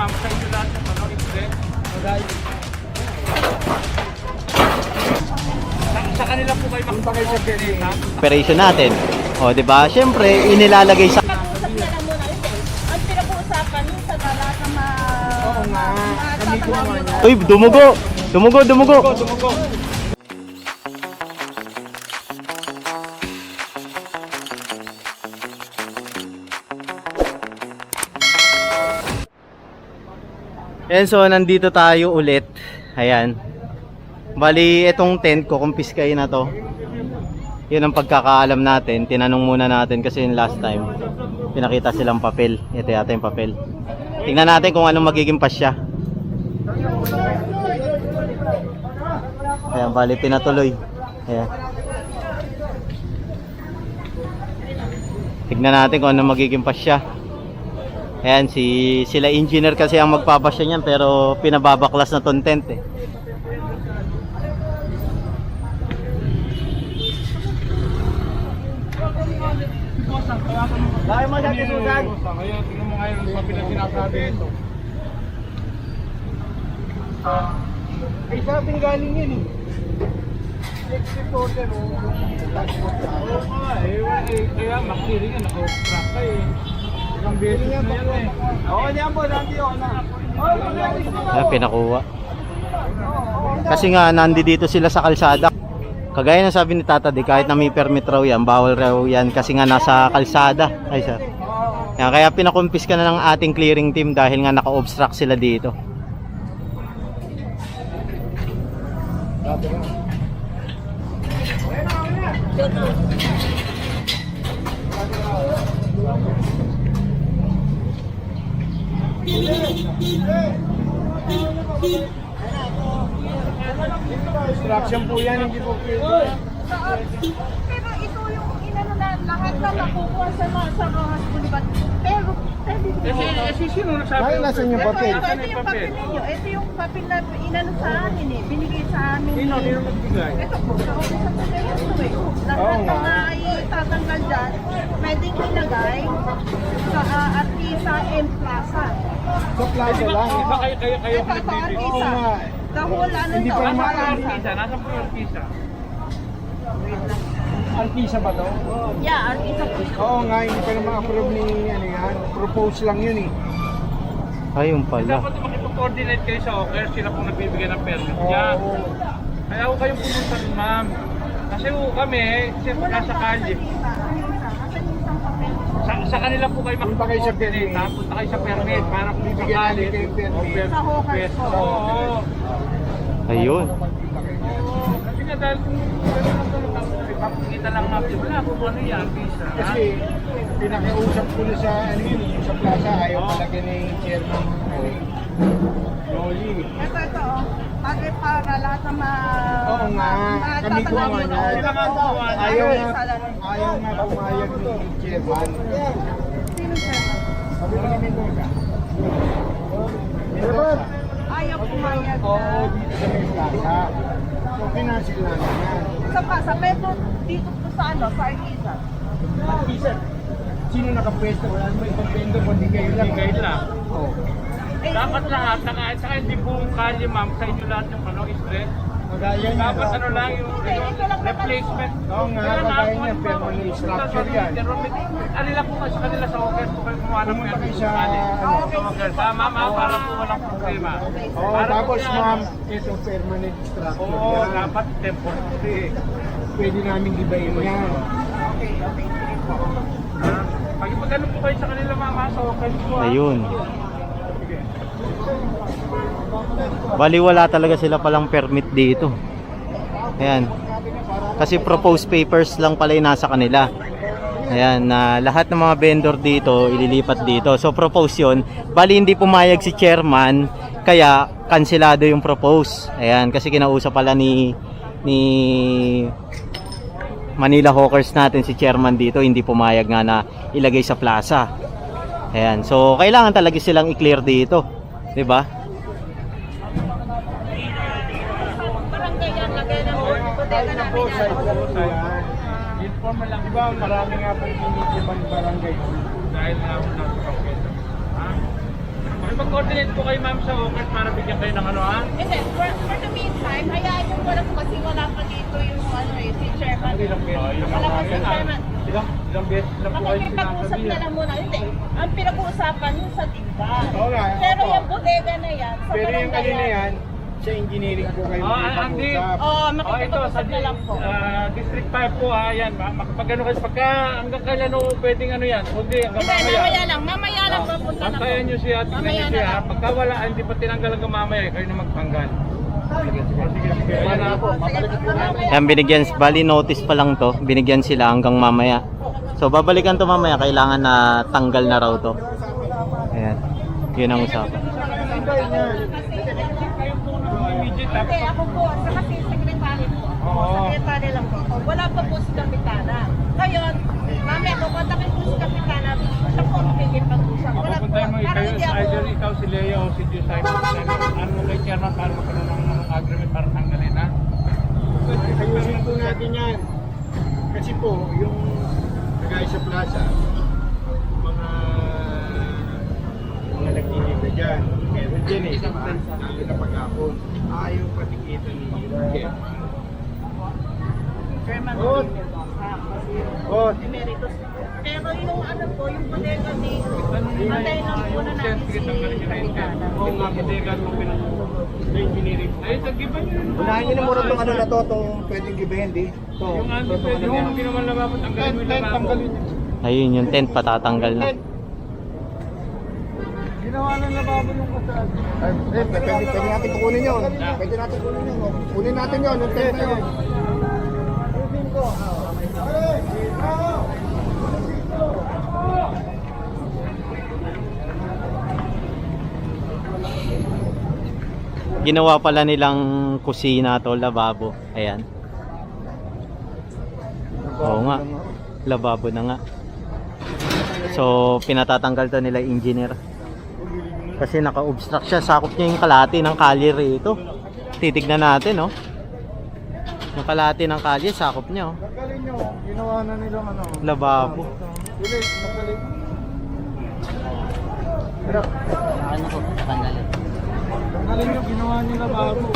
ma'am, sa inyo lahat yung ano, express. Sa kanila po kayo makapag-order. Operation natin. O, di ba? Siyempre, inilalagay sa... Pag-usap na lang muna. Ang pinag-uusapan yung sa lahat ng mga... Oo nga, kami gumawa niya. Uy, dumugo! Dumugo, dumugo! Dumugo. Ayan, so nandito tayo ulit. Ayan. Bali, itong tent ko, kumpiskay na to. Yun ang pagkakaalam natin. Tinanong muna natin kasi yung last time pinakita silang papel. Ito yata yung papel. Tingnan natin kung anong magiging pasya. Ayan, bali pinatuloy. Ayan. Tignan natin kung anong magiging pasya. Ayan, sila engineer kasi ang magpapasya niyan pero pinababaklas na tong tent eh. Bakit mo natin susan? Kaya tingnan mo ngayon yung papel na sinasabi ito. Ay, sabing galing yun eh. Ex-reporter o. Oo nga, kaya makiling yan, naka-off-track ka eh. Ilang beses na yan eh. Oo, niyan po, nanti ako na. Ayan, pinakuha. Kasi nga nandito sila sa kalsada. Kagaya ng sabi ni Tata di kahit na may permit raw yan, bawal raw yan kasi nga nasa kalsada. Ay sir. Yan, kaya pinakumpiska na ng ating clearing team dahil nga naka-obstruct sila dito. Instruction po yan, hindi po pwede. Pero ito yung inano na lahat na nakukuha sa mga Boulevard. Pero pwede din. Sino nagsabi? Bakit nasan yung papel? Ito yung papel ninyo. Ito yung papel na inano sa amin eh. Binigay sa amin. Sino nagbigay? Ito po, sa office of the mayor to eh. Lahat ng mga itatanggal dyan, pwedeng ilagay sa Artisa M Plaza. Sa plaza lang. Iba kayo Ito sa nagbibigay. Oo Artisa. nga. The whole ano Hindi ito, pa naman Plaza. Artisa, nasa po yung Artisa? Artisa ba to? Yeah, Artisa po. Oo nga, hindi pa naman approve ni ano yan. Propose lang yun eh. Ayun pala. Dapat makipag-coordinate kayo sa OCAR, sila pong nagbibigay ng permit Oo. niya. Kaya ako kayong pumunta rin, ma'am. Kasi kami, siyempre nasa kalye. Sa kanila po kayo Punta kayo sa makipag-coordinate, permit. ha? Punta kayo sa permit para kung Bibigyan sakali. natin kayo permit. Sa Hawkers po. Oo. Ayun. Kasi nga dahil kung gano'n ang gano'n, ipapakita lang natin, wala kung ano yan, visa. ha? Kasi pinakiusap ko na sa ano yun, sa plaza, ayaw Oo. talaga ni chairman. Loli. Ito, oh. Bagay para lahat ng mga... Oo nga, kami gumawa niya. Sila nga gumawa niya. Ayaw nga pumayag ni chairman. Sino siya? Sabi ko ni Mendoza. Mendoza. Ayaw pumayag na. Oo, dito sa may plaza. So, pinasil namin yan. Sa Plaza, pero dito po sa ano, sa Artisa. Isa, sino nakapwesto? Wala naman ibang vendor, kundi kayo lang. Hindi kayo lang. Oo. Eh, Dapat lahat, saka hindi buong kalye, ma'am, sa inyo lahat yung ano, stress. Kagaya niya. Dapat ano lang yung replacement. Oo nga, kagaya niya, permanent structure yan. Ano lang po kayo sa kanila sa OCAR po kayo kumuha ng Pumunta kayo permit sa, kalye. ano, Sa OCAR, tama ma'am, para po walang problema. Oo, Para po tapos yan, ma'am, ito permanent structure Oo, yan. dapat temporary. Pwede namin ibayin yan. Pag ipagano po kayo sa kanila mama sa OCAR po. Ayun. Bali wala talaga sila palang permit dito. Ayan. Kasi proposed papers lang pala yung nasa kanila. Ayan, na lahat ng mga vendor dito ililipat dito. So propose yun. Bali hindi pumayag si chairman, kaya kanselado yung propose. Ayan, kasi kinausap pala ni Manila Hawkers natin si chairman dito, hindi pumayag nga na ilagay sa plaza. Ayan, so kailangan talaga silang i-clear dito, 'di ba? barangay yan, lagay ng bodega namin yan. Inform lang Diba, marami nga po pinitibang barangay. dahil nga po nasa pagkita. Mag-coordinate po kayo ma'am sa Hawkers para bigyan kayo ng ano ha? Hindi, for the meantime, hayaan yung wala po kasi wala pa dito yung si chairman. Ilang beses? Wala pa si chairman. Ilang beses na po kayo Makikipag-usap na lang muna. Hindi, ang pinag-uusapan yung sa tinda. Oo nga, Pero opo. yung bodega na yan, sa Pero yung barangay kanina yan. yan, sa engineering po kayo Andy. makipag-usap. Oo, ito, makikipag-usap na lang po. District 5 po ha, yan. Makapag ano kayo, pagka hanggang kailan o pwedeng ano yan? Hindi, hanggang Hindi, mamaya. mamaya lang papunta na po. Antayan nyo siya, tignan Mamaya nyo na siya. lang. Pagka wala, hindi pa tinanggal hanggang mamaya, kayo na magtanggal. Sige, ayan na po. Ayan, binigyan, bali notice pa lang to, binigyan sila hanggang mamaya. So babalikan to mamaya, kailangan na tanggal na raw to. Ayan, yun ang usapan. Hindi, ako po, sa kasi secretary po. Oo. Secretary lang po. Wala pa po si Kapitana. Ngayon, mamaya kukontakin po si Kapitana. Siya po ang pag-usap. Wala po. Pupuntahin mo Parang kayo, hindi ako. either ikaw si Leo o si Josiah. Ano mo kay Chairman para magkaroon ng agreement para tanggalin ha? Ayusin po natin yan. Kasi po, yung kagaya sa plaza, mga nagtitinda dyan. Meron dyan eh, lalo na pag-apon. Ayaw patikita ni Chairman. Chairman Good. Good. Emeritus. Pero yung ano po, yung bodega ni Matay lang po na natin si Kapitana. Oo nga, bodega mo Sa engineering. Ay, tagiban nyo. Unahin nyo na muna itong ano na to, itong pwedeng gibahin, di? Ito. Yung ano, pwede yung ginawa lababo, tanggalin mo yung lababo. Ayun, yung tent patatanggal na. Ginawa ng lababo yung kasal. Pwede natin kukunin yun. Pwede natin kunin yun. Kunin natin yun, yung tent na yun. Ginawa pala nilang kusina to, lababo. Ayan. Oo nga. Lababo na nga. So, pinatatanggal to nila engineer. Kasi naka-obstruct siya. Sakop niya yung kalahati ng kalye rito. Titignan natin, oh. Yung kalahati ng kalye, sakop niya, oh. Tanggalin nyo. Ginawa na nilang ano. Lababo. Bilis, tanggalin. Tanggalin nyo, ginawa nila bago.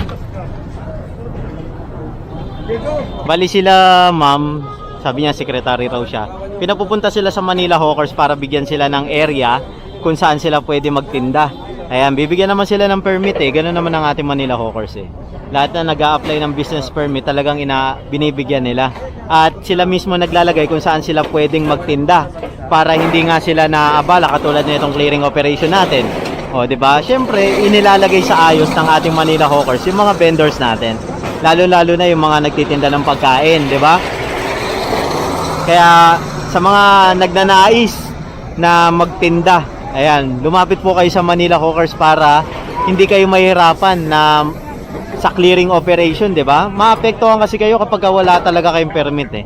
Dito. Bali sila, ma'am, sabi niya secretary raw siya. Pinapupunta sila sa Manila Hawkers para bigyan sila ng area kung saan sila pwede magtinda. Ayan, bibigyan naman sila ng permit eh. Ganun naman ang ating Manila Hawkers eh. Lahat na nag-a-apply ng business permit talagang binibigyan nila. At sila mismo naglalagay kung saan sila pwedeng magtinda para hindi nga sila naabala katulad nitong clearing operation natin. O, 'di ba? Syempre, inilalagay sa ayos ng ating Manila Hawkers yung mga vendors natin. Lalo-lalo na yung mga nagtitinda ng pagkain, 'di ba? Kaya sa mga nagnanais na magtinda, ayan, lumapit po kayo sa Manila Hawkers para hindi kayo mahirapan na sa clearing operation, 'di ba? Maapektuhan kasi kayo kapag wala talaga kayong permit eh.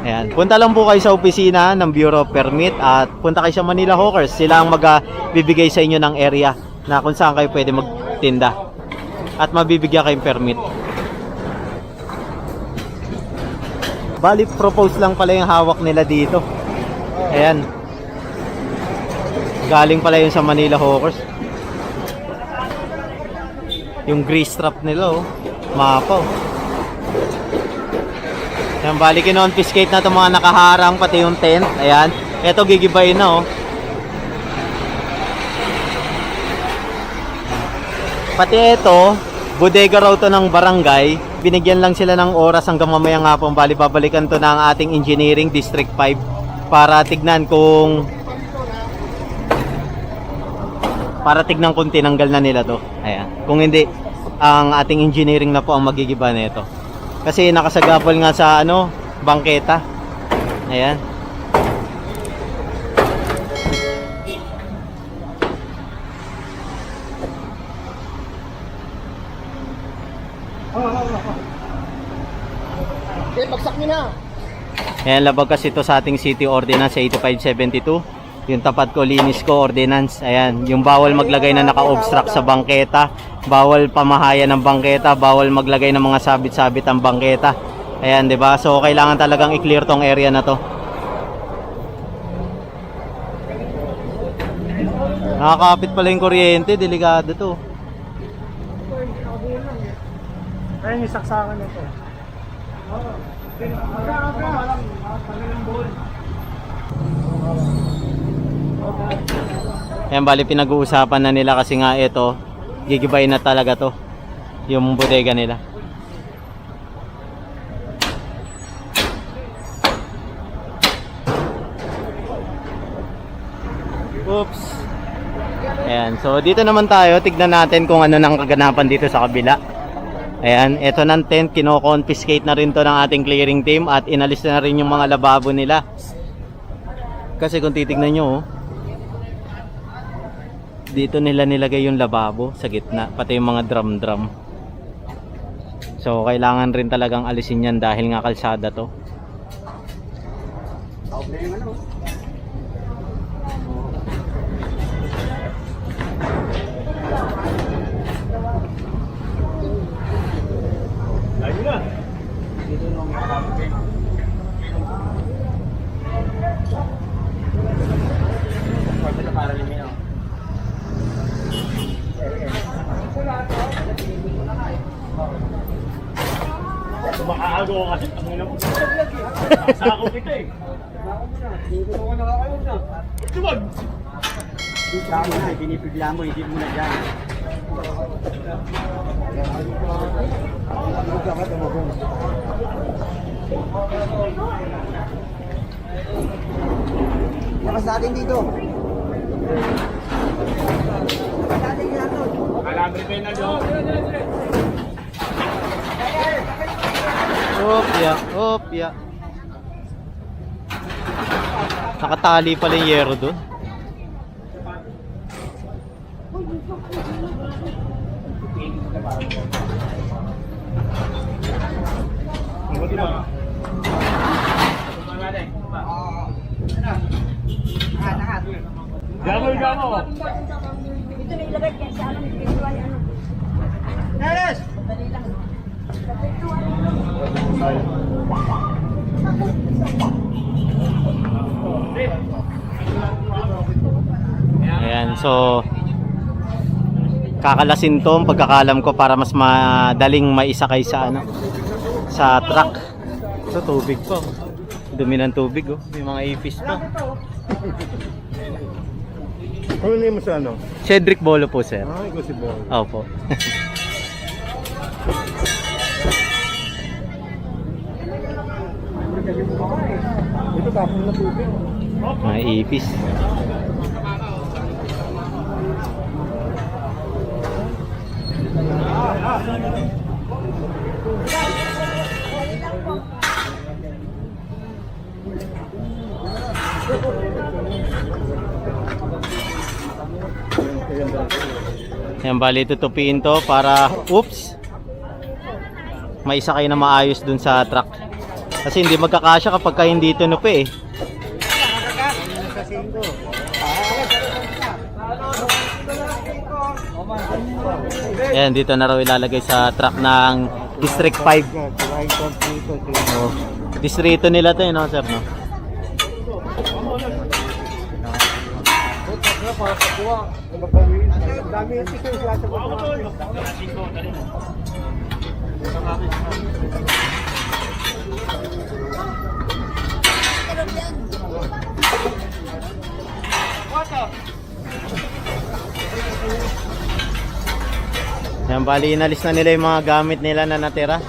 Ayan, punta lang po kayo sa opisina ng Bureau of Permit at punta kayo sa Manila Hawkers. Sila ang magbibigay sa inyo ng area na kung saan kayo pwede magtinda at mabibigyan kayong permit. Bali, propose lang pala yung hawak nila dito. Ayan. Galing pala yun sa Manila Hawkers. Yung grease trap nila, oh. Mapaw. Ayan, bali kinonfiscate na itong mga nakaharang, pati yung tent. Ayan. Ito, gigibayin na, oh. Pati ito, bodega raw to ng barangay. Binigyan lang sila ng oras hanggang mamayang hapon. Bali, babalikan to ng ating engineering district 5 para tignan kung tinanggal na nila to. Ayan. Kung hindi, ang ating engineering na po ang magigiba nito. Kasi nakasagapol nga sa bangketa. Ayan. Okay, bagsak nyo na. Ayan, labag kasi ito sa ating City Ordinance 8572. Yung tapat ko, linis ko, ordinance. Ayan, yung bawal maglagay na naka-obstruct sa bangketa, bawal pamahaya ng bangketa, bawal maglagay ng mga sabit-sabit ang bangketa. Ayan, 'di ba? So kailangan talagang i-clear tong area na to. Nakakapit pala yung kuryente, delikado to. Ayun yung saksakan nito. Ayan, bali pinag-uusapan na nila kasi nga ito, gigibay na talaga to, yung bodega nila. Oops. Ayan, so dito naman tayo, tignan natin kung ano nang kaganapan dito sa kabila. Ayan, eto ng tent, kino-confiscate na rin to ng ating clearing team at inalis na rin yung mga lababo nila. Kasi kung titignan nyo, oh, dito nila nilagay yung lababo sa gitna, pati yung mga drum. So kailangan rin talagang alisin yan dahil nga kalsada to. Makaago ko kasi ang ina mo. Sako kita eh. Dito ko na kayo na. Tuwag. Dito ako na, binibigla mo, hindi mo na dyan. Lakas natin dito. Lakas natin dito. Alambre kayo na doon. Opya. Nakatali pala yung yero doon. Gamo. Ito na ilagay kaya sa anong visual ano. Neres! Dali lang. Ayan, so kakalasin to ang pagkakalam ko para mas madaling maisakay sa ano, sa truck. So tubig po. Dumi ng tubig, oh. May mga ipis pa. Ano name mo sa ano? Cedric Bolo po, sir. Ah, ikaw si Boy. Opo. Ito tapos na tubig. Mga ipis. Yan, bali tutupiin to para maisakay na maayos dun sa truck. Kasi hindi magkakasya kapag hindi tunupi eh. Ayan, dito na raw ilalagay sa truck ng District 5. Oh, distrito nila to, no, sir, no? Yan, bali inalis na nila yung mga gamit nila na natira.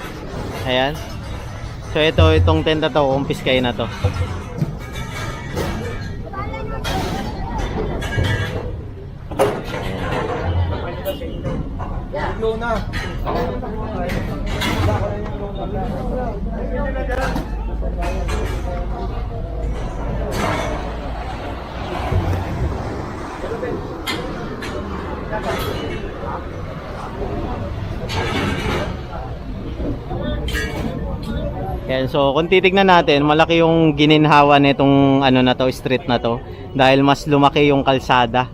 Ayan. So itong tenda to, kumpiskay na to. Yan, so kung titignan natin, malaki yung gininhawa nitong ano na to, street na to, dahil mas lumaki yung kalsada.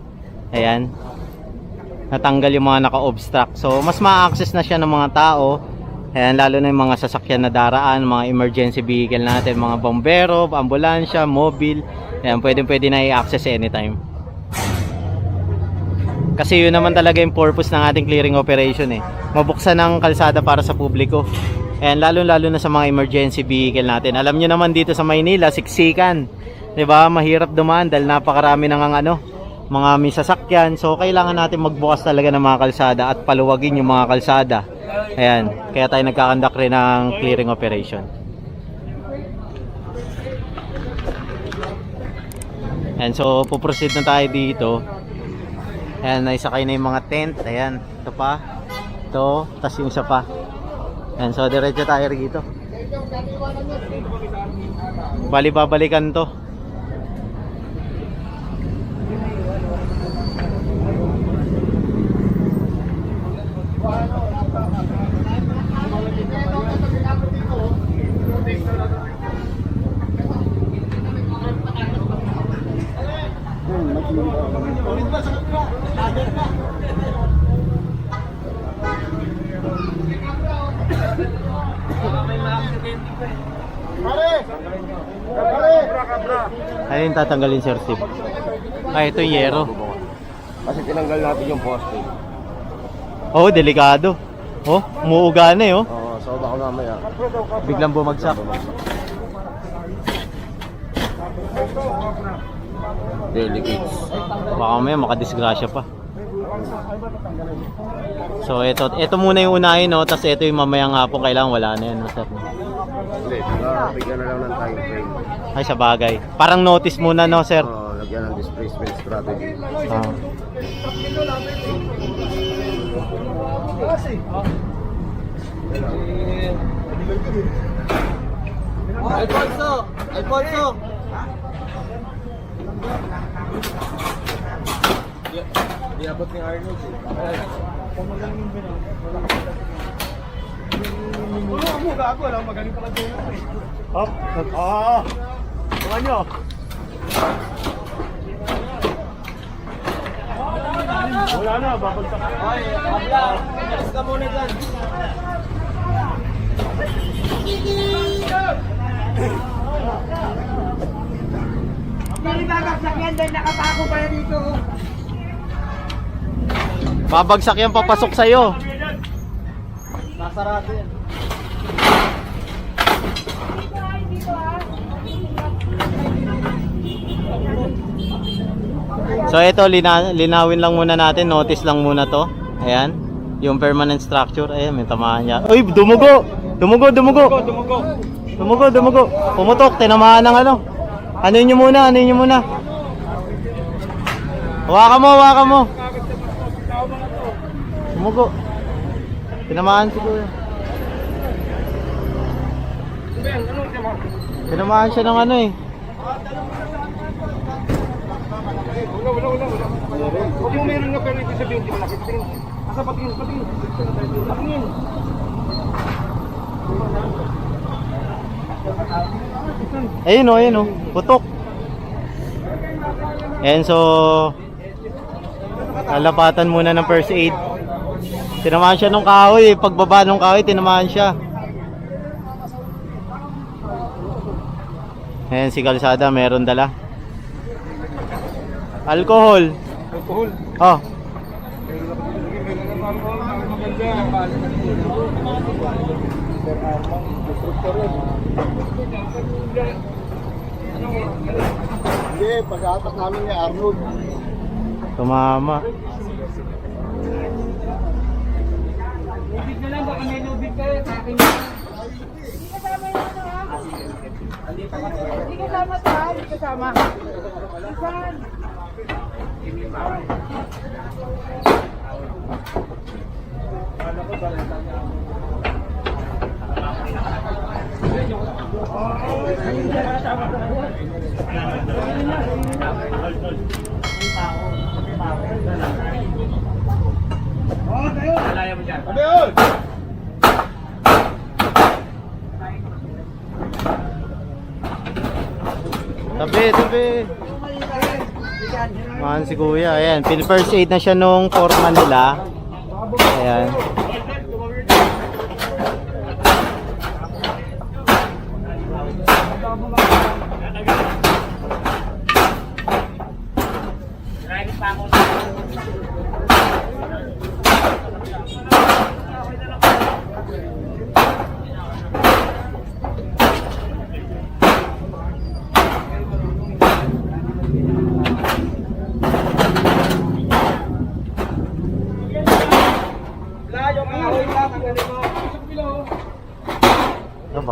Ayan. Natanggal yung mga naka-obstruct. So mas ma-access na siya ng mga tao. Ayan, lalo na yung mga sasakyan na daraan, mga emergency vehicle natin, mga bombero, ambulansya, mobile. Ayan, pwede na i-access anytime. Kasi yun naman talaga yung purpose ng ating clearing operation eh. Mabuksan ng kalsada para sa publiko. And lalo-lalo na sa mga emergency vehicle natin. Alam nyo naman dito sa Maynila, siksikan. 'Di ba? Mahirap dumaan dahil napakarami ng mga may sasakyan. So kailangan natin magbukas talaga ng mga kalsada at paluwagin yung mga kalsada. Ayan, kaya tayo nagkakandak rin ng clearing operation. And so puproceed na tayo dito. Ayan, naisakay na yung mga tent. Ayan, ito pa. Ito, tas yung isa pa. Ayan, so diretso tayo rito. Bali babalikan to. Ayun, tatanggalin Sir Steve. Ay, ito yung yero. Kasi tinanggal natin yung poste. Oh, delikado. Oh, umuuga na eh, oh. Oo, so baka mamaya. Biglang bumagsak. Delicates. Baka may makadisgrasya pa. So ito muna yung unahin, no, tapos ito yung mamayang hapon, kailangan wala na yan, no, sir. Hindi, bigyan na lang ng time frame. Ay, sa bagay. Parang notice muna, no, sir. Oo, lagyan ng displacement strategy. Ah. Alfonso! Di abot ni Arnold eh. Mo gago lang, magaling pala doon eh. Hop! Ah! Tumahan nyo! Wala na, babagsak. Ay, abla! Alis ka muna dyan. Hindi babagsak yan dahil nakapako pa yan dito. Babagsak yan papasok sa'yo. Nasarado yan. So ito, linawin lang muna natin, notice lang muna to. Ayan, yung permanent structure. Ayan, may tamaan niya. Uy, dumugo! Dumugo! Pumutok, tinamaan ng ano. Anuin nyo muna. Hawakan mo. Dumugo. Tinamaan siguro. Tinamaan siya ng ano eh. Huwag mo meron nga pero ito sabihin, hindi mo nakitingin. Asa patingin. Patingin. Ayun oh, putok. And so lalapatan muna ng first aid. Tinamaan siya ng kahoy, pagbaba ng kahoy tinamaan siya. Ayan, si Kalsada meron dala alcohol. Oh. Hindi, pag-atak namin ni Arnold. Tumama. Lubid na lang, baka may lubid kayo sa akin. Hindi kasama to ha, hindi kasama. Isan. Tabi. Man si Kuya, ayan, first aid na siya nung foreman nila. Ayan.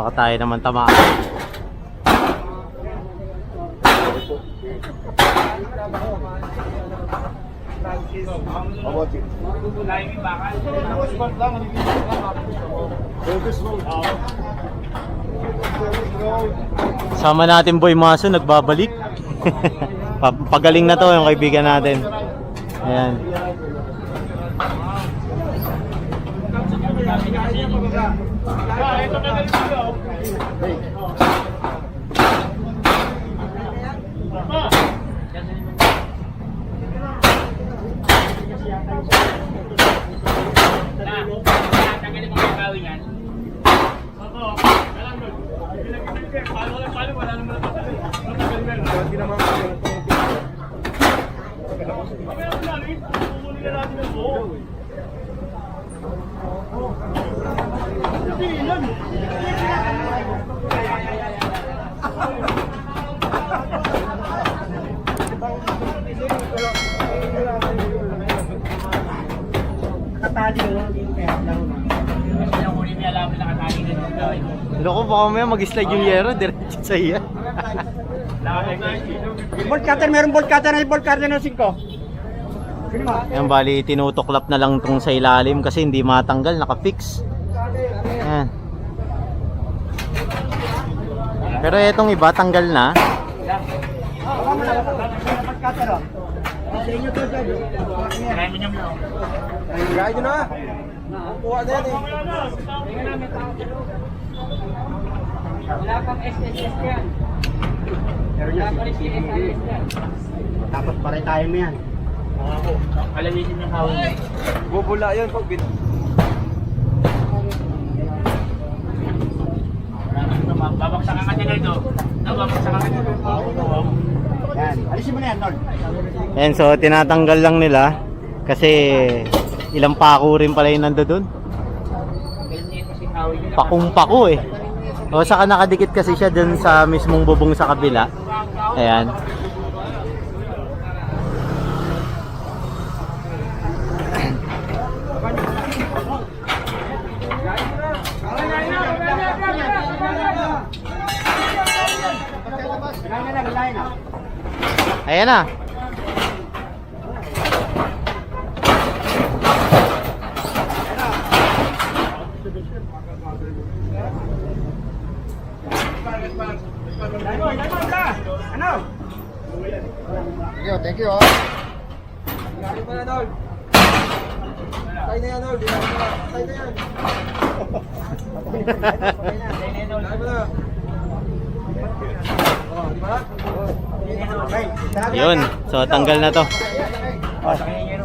Baka tayo naman tamaan. Sama natin Boy Maso, nagbabalik. Pagaling na to yung kaibigan natin. Ayan. Loko, baka may mag-slide yung yero, diretso sa iya. Bolt cutter, meron bolt cutter na bolt cutter na 5. Yan, bali tinutuklap na lang itong sa ilalim kasi hindi matanggal, naka-fix. Yan. Pero itong iba tanggal na. Gaya nyo na. Kuha na yan eh. Wala pang SSS yan. Wala pa rin CSIS yan. Dapat pare tayo mo yan. Alamitin yung hawin. Bubula yun pag Babaksakan ka niya ito. Babaksakan ka niya. yan. Alisin mo na yan, Lord. Yan, so tinatanggal lang nila kasi ilang pako rin pala yung nando dun. Pakong-pako eh. O saka nakadikit kasi siya dun sa mismong bubong sa kabila. Ayan. Ayan na. Thank you, oh. Galing pa na, Lord. Tayo na yan, Lord. Tayo na yan. Yun. So tanggal na to.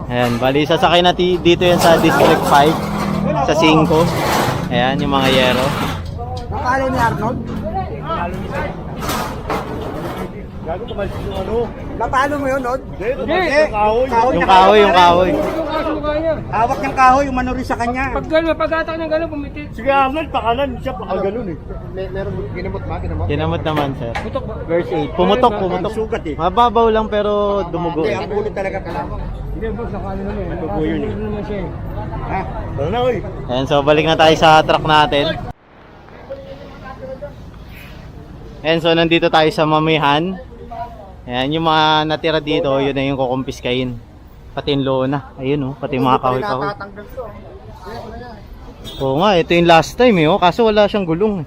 Ayan, bali sasakay na dito yan sa District 5 sa 5. Ayan yung mga yero. Napalo ni Arnold? Napalo mo yun, Lord? Yung kahoy, yung kahoy. Hawak niyang kahoy, umano rin sa kanya. Pag gano'n, pag-atak ng gano'n, pumitit. Sige, Arnold, pakalan siya, pakaganon eh. Meron ginamot ba? Ginamot? Kinamot naman sir. Putok ba? Verse 8. Pumutok, pumutok. Sugat eh. Mababaw lang pero dumugo. Hindi, ang ulo talaga kailangan. Hindi, boss, nakano naman eh. Ano po yun eh? Nakano naman siya eh. Ha? Tara na, oy. Ayan, so balik na tayo sa truck natin. Ayan, so nandito tayo sa mamihan. Ayan, yung mga natira dito, yun na yung kukumpiskain. Pati yung lona. Ayun oh, pati yung mga kahoy-kahoy. Oo nga, ito yung last time eh, oh. Kaso wala siyang gulong.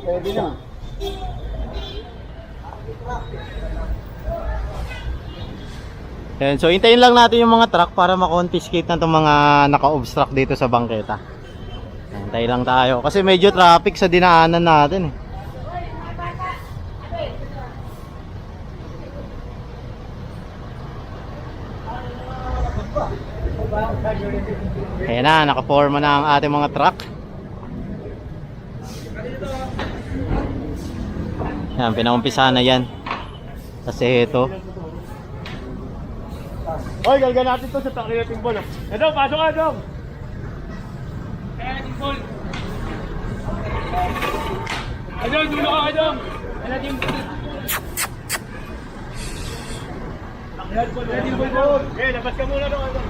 Pwede na. Ayan, so hintayin lang natin yung mga truck para makonfiscate na itong mga naka-obstruct dito sa bangketa. Hintayin lang tayo kasi medyo traffic sa dinaanan natin eh. Ayan na, nakaporma na ang ating mga truck. Ayan, pinaumpisa na yan. Kasi ito. Oy, galgan natin to sa takliyating ball. Edong, pasok ka, Edong. Adong, dulo ka, Adong. Ano yung Takliyating ball. Eh, labas ka muna dong, Edong.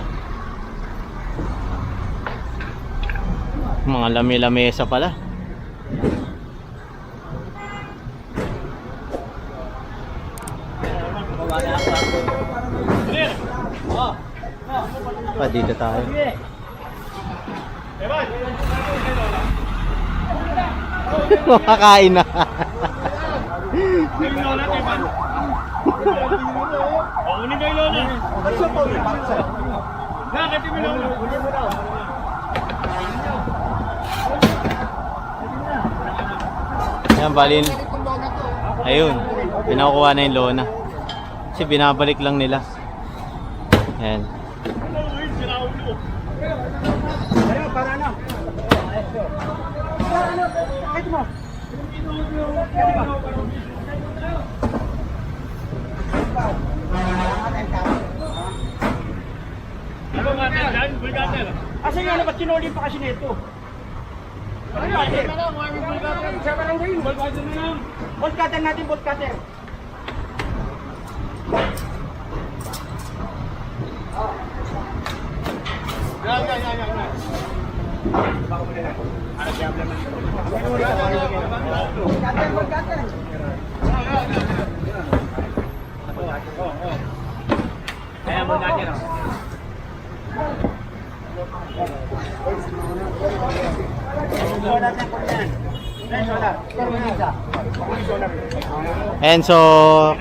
Mga lami-lamesa pala. Pa, dito tayo. Makakain na. Yan, balin. Ayun, pinakuha na yung lona. Kasi binabalik lang nila. Ayan. Asa nga na ba't sinuli pa kasi nito? Ano natin? Sa barangay, bolt cutter na lang. Bolt cutter natin, bolt cutter. Kaya mo natin. And so,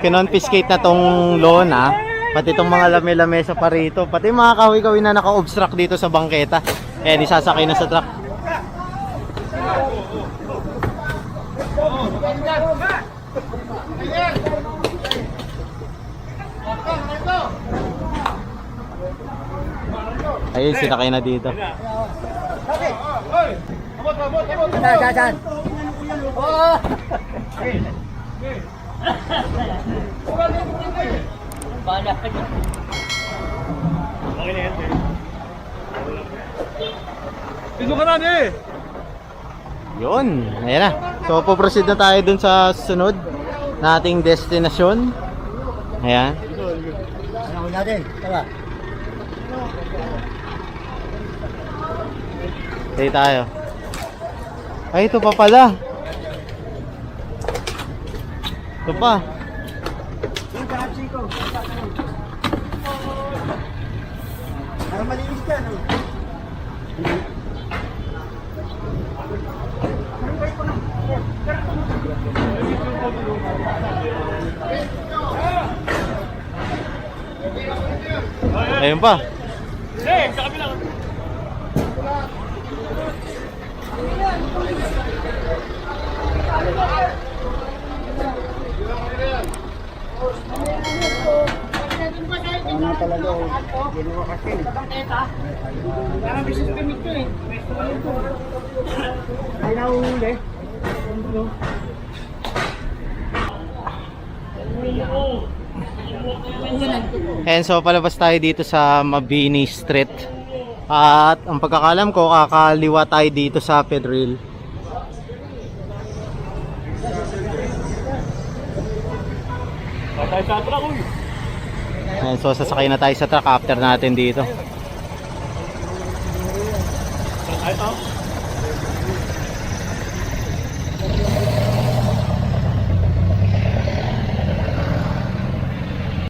kinonfiscate na tong lona, pati tong mga lame-lamesa pa rito, pati mga kahoy-kahoy na naka-obstruct dito sa bangketa. Ayan, isasakay na sa truck. Ayun, sinakay na dito. Dito ka na, eh! Yun, ayan na. So, po-proceed na tayo dun sa sunod nating destinasyon. Ayan. Ano natin? Tara. Stay tayo. Ay, ito pa pala. Ito pa. Yung karapsi ko. Para malinis ka, no? Ayun pa. Eh, sa kabila. Ano talaga, ginawa kasi. Parang business permit ko eh. Ay, nahuhuli. And so, palabas tayo dito sa Mabini Street. At ang pagkakalam ko, kakaliwa tayo dito sa Pedril. Patay sa truck, uy. And so, sasakay na tayo sa truck after natin dito. Ay, ito.